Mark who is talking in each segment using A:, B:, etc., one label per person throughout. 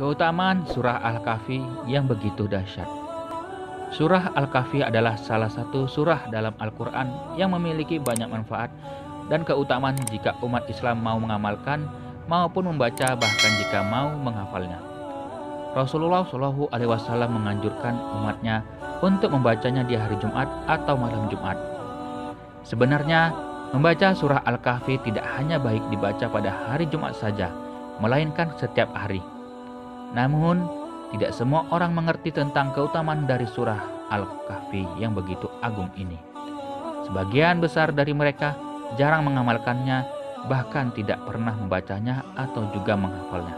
A: Keutamaan Surah Al-Kahfi yang begitu dahsyat. Surah Al-Kahfi adalah salah satu surah dalam Al-Quran yang memiliki banyak manfaat dan keutamaan jika umat Islam mau mengamalkan maupun membaca, bahkan jika mau menghafalnya. Rasulullah Shallallahu Alaihi Wasallam menganjurkan umatnya untuk membacanya di hari Jumat atau malam Jumat. Sebenarnya, membaca surah Al-Kahfi tidak hanya baik dibaca pada hari Jumat saja, melainkan setiap hari. Namun, tidak semua orang mengerti tentang keutamaan dari surah Al-Kahfi yang begitu agung ini. Sebagian besar dari mereka jarang mengamalkannya, bahkan tidak pernah membacanya atau juga menghafalnya.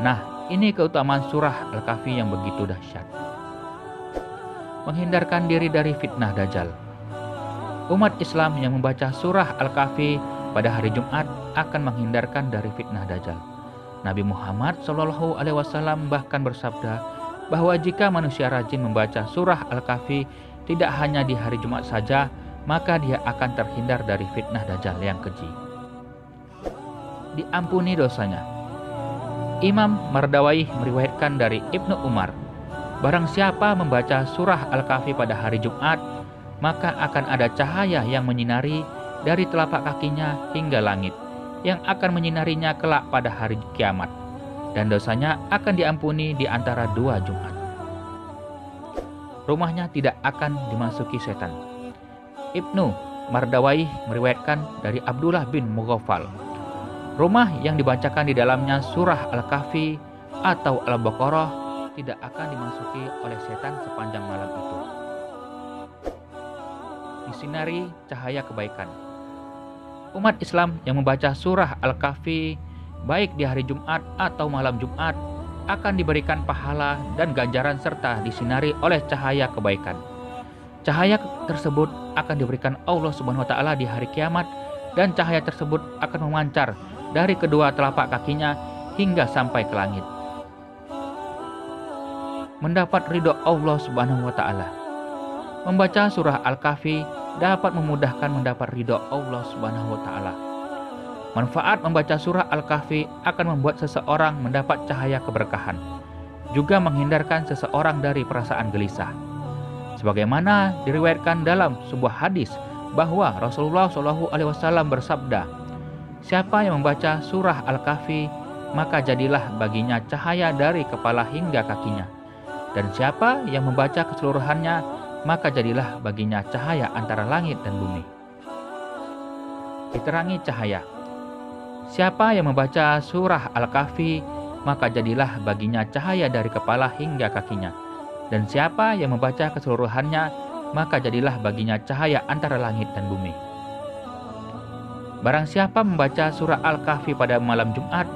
A: Nah, ini keutamaan surah Al-Kahfi yang begitu dahsyat. Menghindarkan diri dari fitnah Dajjal. Umat Islam yang membaca surah Al-Kahfi pada hari Jumat akan menghindarkan dari fitnah Dajjal. Nabi Muhammad SAW bahkan bersabda bahwa jika manusia rajin membaca surah Al-Kahfi tidak hanya di hari Jumat saja, maka dia akan terhindar dari fitnah Dajjal yang keji. Diampuni dosanya. Imam Mardawi meriwayatkan dari Ibnu Umar, barang siapa membaca surah Al-Kahfi pada hari Jumat, maka akan ada cahaya yang menyinari dari telapak kakinya hingga langit, yang akan menyinarinya kelak pada hari kiamat, dan dosanya akan diampuni di antara dua Jumat. Rumahnya tidak akan dimasuki setan. Ibnu Mardawi meriwayatkan dari Abdullah bin Mughaffal, rumah yang dibacakan di dalamnya surah Al-Kahfi atau Al-Baqarah tidak akan dimasuki oleh setan sepanjang malam itu. Disinari cahaya kebaikan. Umat Islam yang membaca surah Al-Kahfi baik di hari Jumat atau malam Jumat akan diberikan pahala dan ganjaran serta disinari oleh cahaya kebaikan. Cahaya tersebut akan diberikan Allah Subhanahu wa taala di hari kiamat, dan cahaya tersebut akan memancar dari kedua telapak kakinya hingga sampai ke langit. Mendapat ridho Allah Subhanahu wa taala. Membaca surah Al-Kahfi dapat memudahkan mendapat ridho Allah Subhanahu wa taala. Manfaat membaca surah Al-Kahfi akan membuat seseorang mendapat cahaya keberkahan, juga menghindarkan seseorang dari perasaan gelisah. Sebagaimana diriwayatkan dalam sebuah hadis bahwa Rasulullah Shallallahu Alaihi Wasallam bersabda, siapa yang membaca surah Al-Kahfi, maka jadilah baginya cahaya dari kepala hingga kakinya. Dan siapa yang membaca keseluruhannya, maka jadilah baginya cahaya antara langit dan bumi. Diterangi cahaya. Siapa yang membaca surah Al-Kahfi, maka jadilah baginya cahaya dari kepala hingga kakinya. Dan siapa yang membaca keseluruhannya, maka jadilah baginya cahaya antara langit dan bumi. Barang siapa membaca surah Al-Kahfi pada malam Jumat,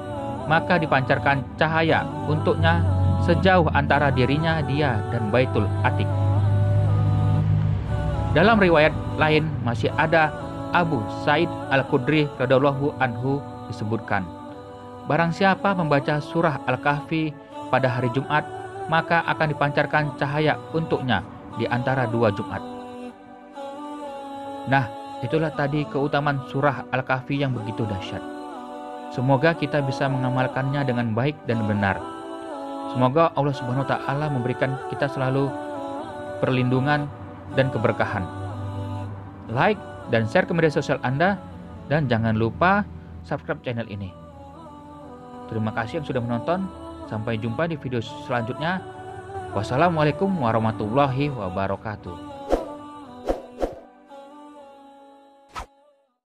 A: maka dipancarkan cahaya untuknya sejauh antara dirinya dia dan Baitul Atiq. Dalam riwayat lain masih ada Abu Sa'id Al-Khudri radhiyallahu anhu disebutkan, barang siapa membaca surah Al-Kahfi pada hari Jumat, maka akan dipancarkan cahaya untuknya di antara dua Jumat. Nah, itulah tadi keutamaan surah Al-Kahfi yang begitu dahsyat. Semoga kita bisa mengamalkannya dengan baik dan benar. Semoga Allah Subhanahu wa taala memberikan kita selalu perlindungan dan keberkahan. Like dan share ke media sosial Anda, dan jangan lupa subscribe channel ini. Terima kasih yang sudah menonton. Sampai jumpa di video selanjutnya. Wassalamualaikum warahmatullahi wabarakatuh.